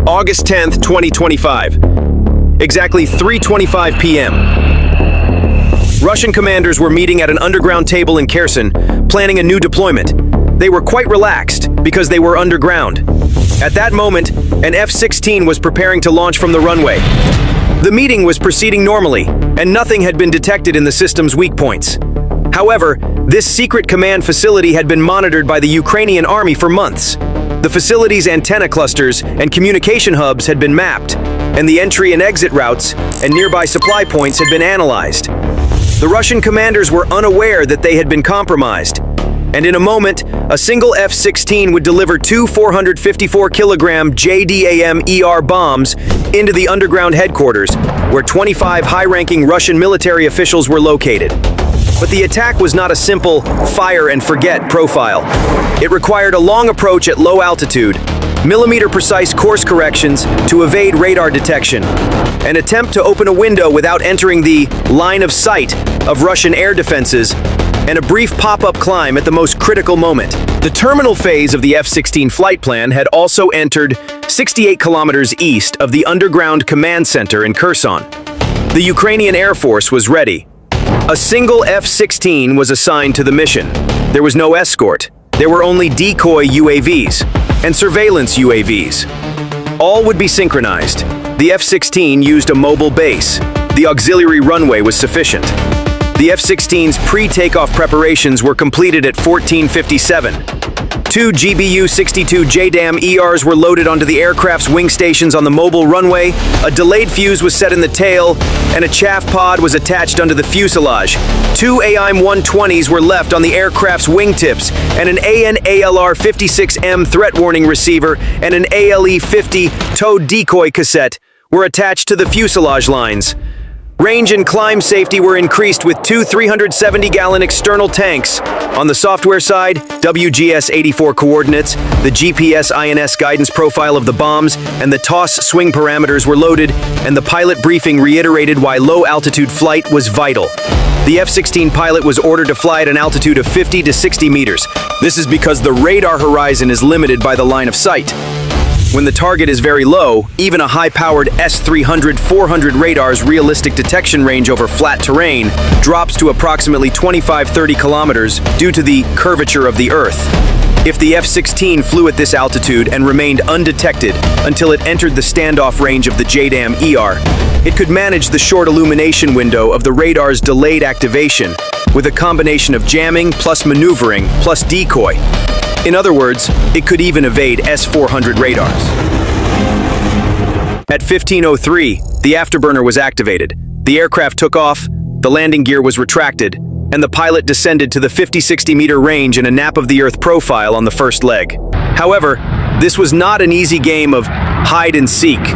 August 10th, 2025. Exactly 3:25 p.m. Russian commanders were meeting at an underground table in Kherson, planning a new deployment. They were quite relaxed because they were underground. At that moment, an F-16 was preparing to launch from the runway. The meeting was proceeding normally, and nothing had been detected in the system's weak points. However, this secret command facility had been monitored by the Ukrainian army for months. The facility's antenna clusters and communication hubs had been mapped, and the entry and exit routes and nearby supply points had been analyzed. The Russian commanders were unaware that they had been compromised, and in a moment, a single F-16 would deliver two 454-kilogram JDAM ER bombs into the underground headquarters, where 25 high-ranking Russian military officials were located. But the attack was not a simple fire-and-forget profile. It required a long approach at low altitude, millimeter-precise course corrections to evade radar detection, an attempt to open a window without entering the line of sight of Russian air defenses, and a brief pop-up climb at the most critical moment. The terminal phase of the F-16 flight plan had also entered 68 kilometers east of the underground command center in Kherson. The Ukrainian Air Force was ready. A single F-16 was assigned to the mission. There was no escort. There were only decoy UAVs and surveillance UAVs. All would be synchronized. The F-16 used a mobile base. The auxiliary runway was sufficient. The F-16's pre-takeoff preparations were completed at 14:57. Two GBU-62 JDAM ERs were loaded onto the aircraft's wing stations on the mobile runway, a delayed fuse was set in the tail, and a chaff pod was attached under the fuselage. Two AIM-120s were left on the aircraft's wingtips, and an AN/ALR-56M threat warning receiver and an ALE-50 towed decoy cassette were attached to the fuselage lines. Range and climb safety were increased with two 370-gallon external tanks. On the software side, WGS-84 coordinates, the GPS-INS guidance profile of the bombs, and the toss swing parameters were loaded, and the pilot briefing reiterated why low-altitude flight was vital. The F-16 pilot was ordered to fly at an altitude of 50 to 60 meters. This is because the radar horizon is limited by the line of sight. When the target is very low, even a high-powered S-300-400 radar's realistic detection range over flat terrain drops to approximately 25-30 kilometers due to the curvature of the Earth. If the F-16 flew at this altitude and remained undetected until it entered the standoff range of the JDAM ER, it could manage the short illumination window of the radar's delayed activation with a combination of jamming plus maneuvering plus decoy. In other words, it could even evade S-400 radars. At 15:03, the afterburner was activated. The aircraft took off, the landing gear was retracted, and the pilot descended to the 50-60 meter range in a nap of the Earth profile on the first leg. However, this was not an easy game of hide and seek,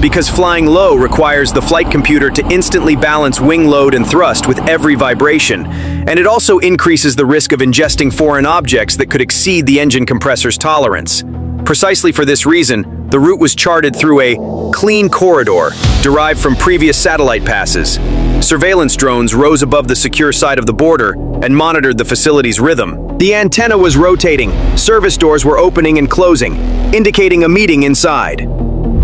because flying low requires the flight computer to instantly balance wing load and thrust with every vibration, and it also increases the risk of ingesting foreign objects that could exceed the engine compressor's tolerance. Precisely for this reason, the route was charted through a clean corridor derived from previous satellite passes. Surveillance drones rose above the secure side of the border and monitored the facility's rhythm. The antenna was rotating, service doors were opening and closing, indicating a meeting inside.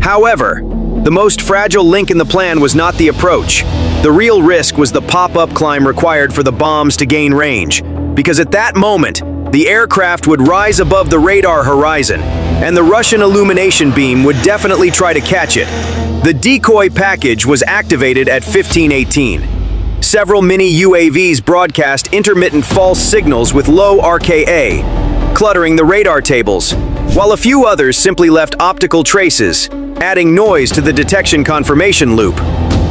However, the most fragile link in the plan was not the approach. The real risk was the pop-up climb required for the bombs to gain range, because at that moment, the aircraft would rise above the radar horizon, and the Russian illumination beam would definitely try to catch it. The decoy package was activated at 15:18. Several mini UAVs broadcast intermittent false signals with low RKA, cluttering the radar tables, while a few others simply left optical traces, adding noise to the detection confirmation loop.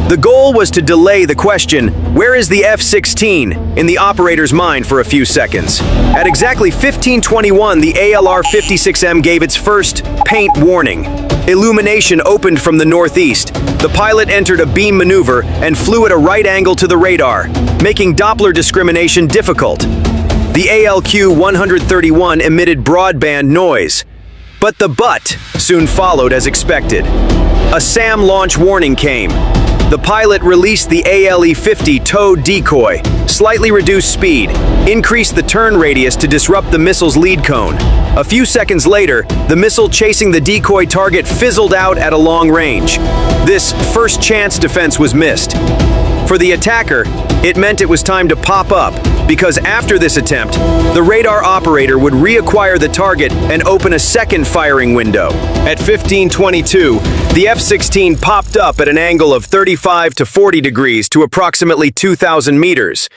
The goal was to delay the question, "Where is the F-16?" in the operator's mind for a few seconds. At exactly 15:21, the ALR-56M gave its first paint warning. Illumination opened from the northeast. The pilot entered a beam maneuver and flew at a right angle to the radar, making Doppler discrimination difficult. The ALQ-131 emitted broadband noise, but the soon followed as expected. A SAM launch warning came. The pilot released the ALE-50 tow decoy, slightly reduced speed, increased the turn radius to disrupt the missile's lead cone. A few seconds later, the missile chasing the decoy target fizzled out at a long range. This first chance defense was missed. For the attacker, it meant it was time to pop up, because after this attempt, the radar operator would reacquire the target and open a second firing window. At 15:22, the F-16 popped up at an angle of 35 to 40 degrees to approximately 2,000 meters.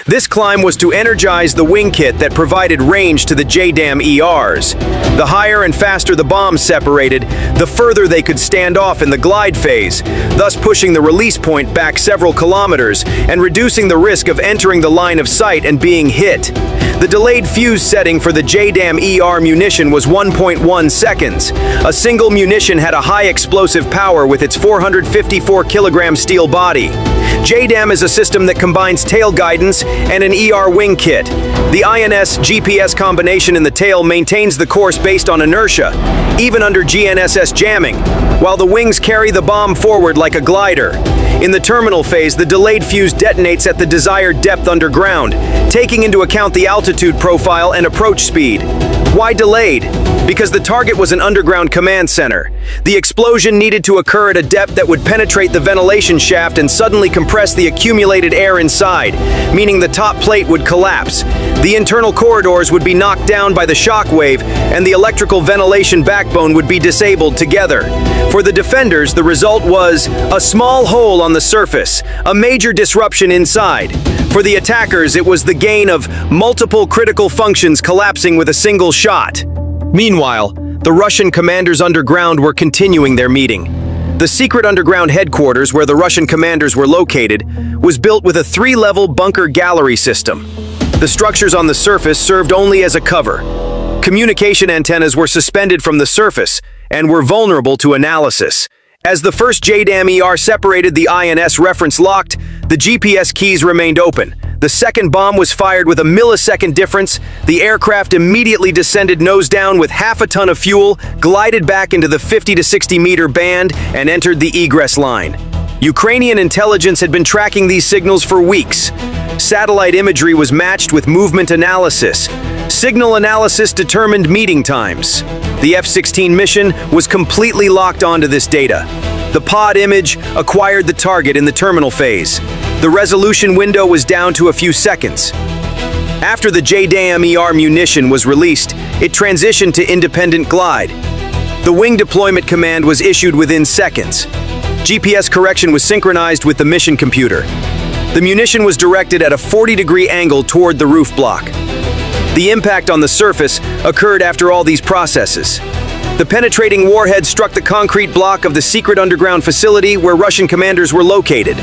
This climb was to energize the wing kit that provided range to the JDAM ERs. The higher and faster the bombs separated, the further they could stand off in the glide phase, thus pushing the release point back several kilometers and reducing the risk of entering the line of sight and being hit. The delayed fuse setting for the JDAM ER munition was 1.1 seconds. A single munition had a high explosive power with its 454-kilogram steel body. JDAM is a system that combines tail guidance and an ER wing kit. The INS-GPS combination in the tail maintains the course based on inertia, even under GNSS jamming, while the wings carry the bomb forward like a glider. In the terminal phase, the delayed fuse detonates at the desired depth underground, taking into account the altitude profile and approach speed. Why delayed? Because the target was an underground command center. The explosion needed to occur at a depth that would penetrate the ventilation shaft and suddenly compress the accumulated air inside, meaning the top plate would collapse. The internal corridors would be knocked down by the shock wave, and the electrical ventilation backbone would be disabled together. For the defenders, the result was a small hole on the surface, a major disruption inside. For the attackers, it was the gain of multiple critical functions collapsing with a single shot. Meanwhile, the Russian commanders underground were continuing their meeting. The secret underground headquarters where the Russian commanders were located was built with a 3-level bunker gallery system. The structures on the surface served only as a cover. Communication antennas were suspended from the surface and were vulnerable to analysis. As the first JDAM ER separated, the INS reference locked, the GPS keys remained open. The second bomb was fired with a millisecond difference. The aircraft immediately descended nose down with half a ton of fuel, glided back into the 50 to 60 meter band, and entered the egress line. Ukrainian intelligence had been tracking these signals for weeks. Satellite imagery was matched with movement analysis. Signal analysis determined meeting times. The F-16 mission was completely locked onto this data. The pod image acquired the target in the terminal phase. The resolution window was down to a few seconds. After the JDAM ER munition was released, it transitioned to independent glide. The wing deployment command was issued within seconds. GPS correction was synchronized with the mission computer. The munition was directed at a 40-degree angle toward the roof block. The impact on the surface occurred after all these processes. The penetrating warhead struck the concrete block of the secret underground facility where Russian commanders were located.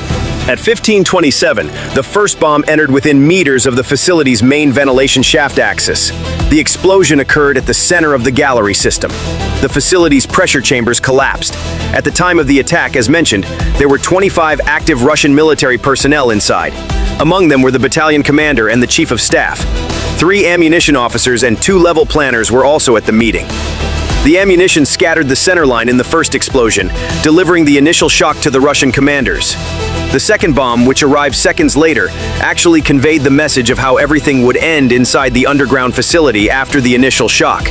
At 15:27, the first bomb entered within meters of the facility's main ventilation shaft axis. The explosion occurred at the center of the gallery system. The facility's pressure chambers collapsed. At the time of the attack, as mentioned, there were 25 active Russian military personnel inside. Among them were the battalion commander and the chief of staff. 3 ammunition officers and 2 level planners were also at the meeting. The ammunition scattered the center line in the first explosion, delivering the initial shock to the Russian commanders. The second bomb, which arrived seconds later, actually conveyed the message of how everything would end inside the underground facility after the initial shock.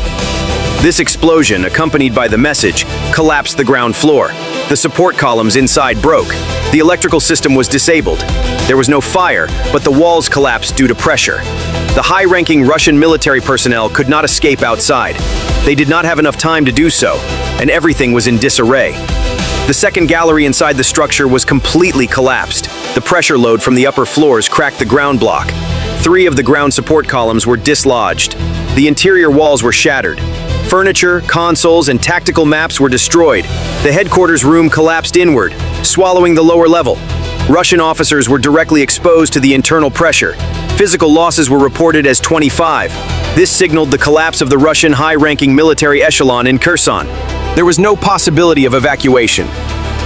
This explosion, accompanied by the message, collapsed the ground floor. The support columns inside broke. The electrical system was disabled. There was no fire, but the walls collapsed due to pressure. The high-ranking Russian military personnel could not escape outside. They did not have enough time to do so, and everything was in disarray. The second gallery inside the structure was completely collapsed. The pressure load from the upper floors cracked the ground block. 3 of the ground support columns were dislodged. The interior walls were shattered. Furniture, consoles, and tactical maps were destroyed. The headquarters room collapsed inward, swallowing the lower level. Russian officers were directly exposed to the internal pressure. Physical losses were reported as 25. This signaled the collapse of the Russian high-ranking military echelon in Kherson. There was no possibility of evacuation.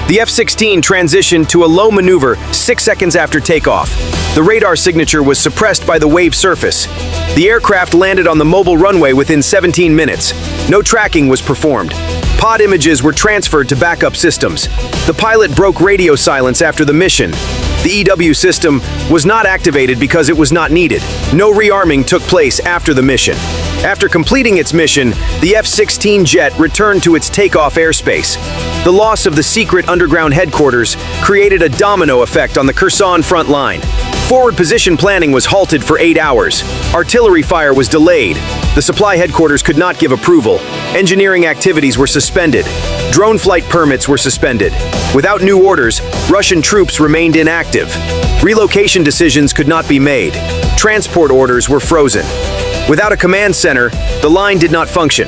The F-16 transitioned to a low maneuver 6 seconds after takeoff. The radar signature was suppressed by the wave surface. The aircraft landed on the mobile runway within 17 minutes. No tracking was performed. Pod images were transferred to backup systems. The pilot broke radio silence after the mission. The EW system was not activated because it was not needed. No rearming took place after the mission. After completing its mission, the F-16 jet returned to its takeoff airspace. The loss of the secret underground headquarters created a domino effect on the Kherson front line. Forward position planning was halted for 8 hours. Artillery fire was delayed. The supply headquarters could not give approval. Engineering activities were suspended. Drone flight permits were suspended. Without new orders, Russian troops remained inactive. Relocation decisions could not be made. Transport orders were frozen. Without a command center, the line did not function.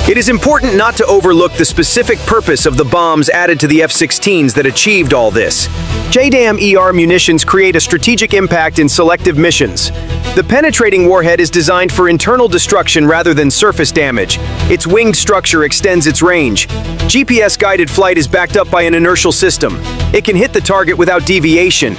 It is important not to overlook the specific purpose of the bombs added to the F-16s that achieved all this. JDAM-ER munitions create a strategic impact in selective missions. The penetrating warhead is designed for internal destruction rather than surface damage. Its winged structure extends its range. GPS-guided flight is backed up by an inertial system. It can hit the target without deviation.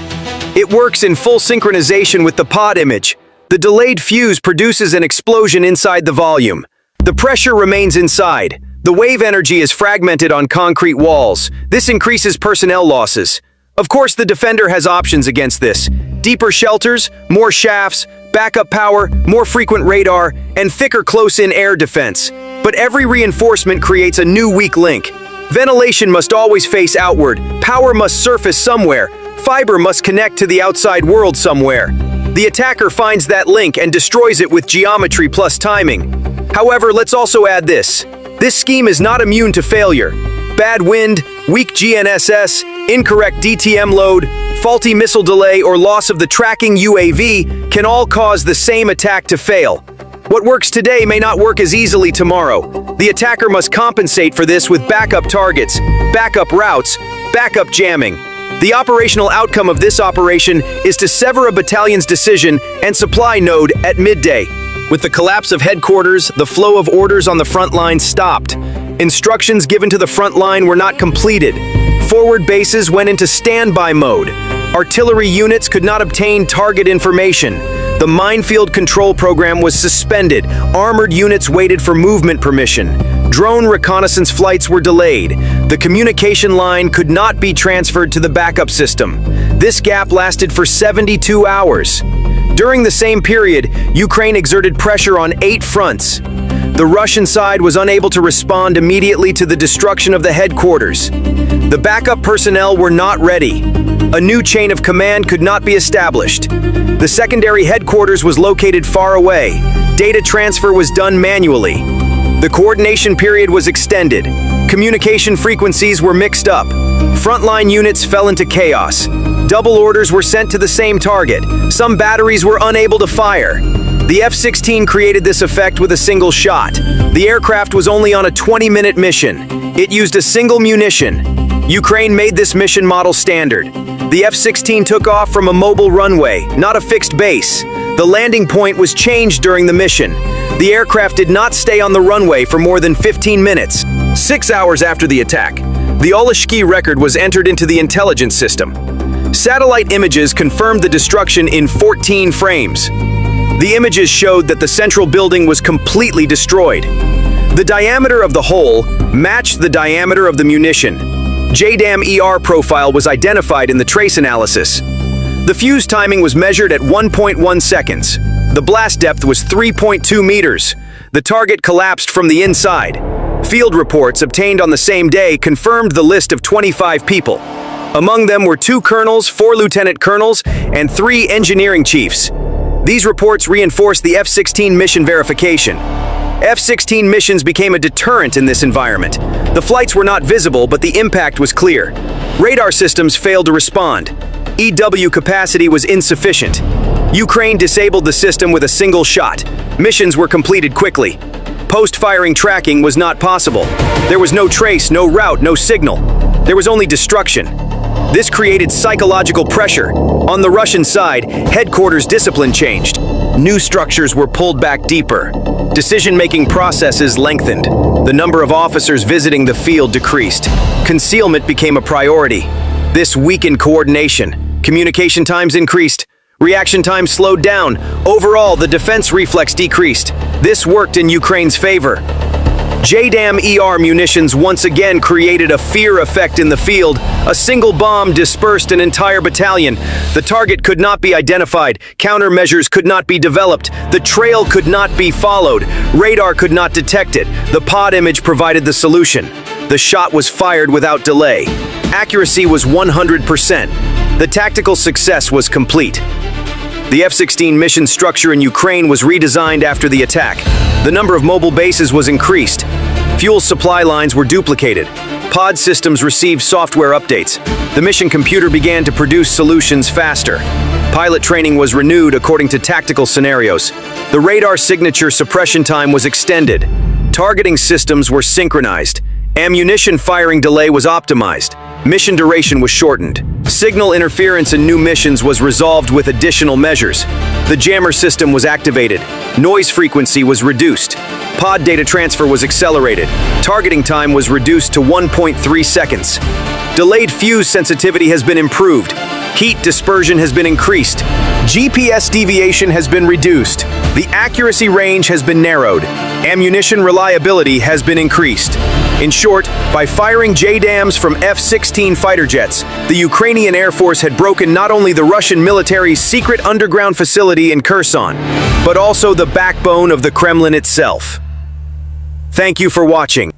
It works in full synchronization with the pod image. The delayed fuse produces an explosion inside the volume. The pressure remains inside. The wave energy is fragmented on concrete walls. This increases personnel losses. Of course, the defender has options against this. Deeper shelters, more shafts, backup power, more frequent radar, and thicker close-in air defense. But every reinforcement creates a new weak link. Ventilation must always face outward. Power must surface somewhere. Fiber must connect to the outside world somewhere. The attacker finds that link and destroys it with geometry plus timing. However, let's also add this. This scheme is not immune to failure. Bad wind, weak GNSS, incorrect DTM load, faulty missile delay, or loss of the tracking UAV can all cause the same attack to fail. What works today may not work as easily tomorrow. The attacker must compensate for this with backup targets, backup routes, backup jamming. The operational outcome of this operation is to sever a battalion's decision and supply node at midday. With the collapse of headquarters, the flow of orders on the front line stopped. Instructions given to the front line were not completed. Forward bases went into standby mode. Artillery units could not obtain target information. The minefield control program was suspended. Armored units waited for movement permission. Drone reconnaissance flights were delayed. The communication line could not be transferred to the backup system. This gap lasted for 72 hours. During the same period, Ukraine exerted pressure on 8 fronts. The Russian side was unable to respond immediately to the destruction of the headquarters. The backup personnel were not ready. A new chain of command could not be established. The secondary headquarters was located far away. Data transfer was done manually. The coordination period was extended. Communication frequencies were mixed up. Frontline units fell into chaos. Double orders were sent to the same target. Some batteries were unable to fire. The F-16 created this effect with a single shot. The aircraft was only on a 20-minute mission. It used a single munition. Ukraine made this mission model standard. The F-16 took off from a mobile runway, not a fixed base. The landing point was changed during the mission. The aircraft did not stay on the runway for more than 15 minutes. 6 hours after the attack, the Oleshki record was entered into the intelligence system. Satellite images confirmed the destruction in 14 frames. The images showed that the central building was completely destroyed. The diameter of the hole matched the diameter of the munition. JDAM-ER profile was identified in the trace analysis. The fuse timing was measured at 1.1 seconds. The blast depth was 3.2 meters. The target collapsed from the inside. Field reports obtained on the same day confirmed the list of 25 people. Among them were 2 colonels, 4 lieutenant colonels, and 3 engineering chiefs. These reports reinforced the F-16 mission verification. F-16 missions became a deterrent in this environment. The flights were not visible, but the impact was clear. Radar systems failed to respond. EW capacity was insufficient. Ukraine disabled the system with a single shot. Missions were completed quickly. Post-firing tracking was not possible. There was no trace, no route, no signal. There was only destruction. This created psychological pressure. On the Russian side, headquarters discipline changed. New structures were pulled back deeper. Decision-making processes lengthened. The number of officers visiting the field decreased. Concealment became a priority. This weakened coordination. Communication times increased. Reaction times slowed down. Overall, the defense reflex decreased. This worked in Ukraine's favor. JDAM ER munitions once again created a fear effect in the field. A single bomb dispersed an entire battalion. The target could not be identified, countermeasures could not be developed, the trail could not be followed, radar could not detect it. The pod image provided the solution. The shot was fired without delay. Accuracy was 100%. The tactical success was complete. The F-16 mission structure in Ukraine was redesigned after the attack. The number of mobile bases was increased. Fuel supply lines were duplicated. Pod systems received software updates. The mission computer began to produce solutions faster. Pilot training was renewed according to tactical scenarios. The radar signature suppression time was extended. Targeting systems were synchronized. Ammunition firing delay was optimized. Mission duration was shortened. Signal interference in new missions was resolved with additional measures. The jammer system was activated. Noise frequency was reduced. Pod data transfer was accelerated. Targeting time was reduced to 1.3 seconds. Delayed fuse sensitivity has been improved. Heat dispersion has been increased. GPS deviation has been reduced. The accuracy range has been narrowed. Ammunition reliability has been increased. In short, by firing JDAMs from F-16 fighter jets, the Ukrainian Air Force had broken not only the Russian military's secret underground facility in Kherson, but also the backbone of the Kremlin itself. Thank you for watching.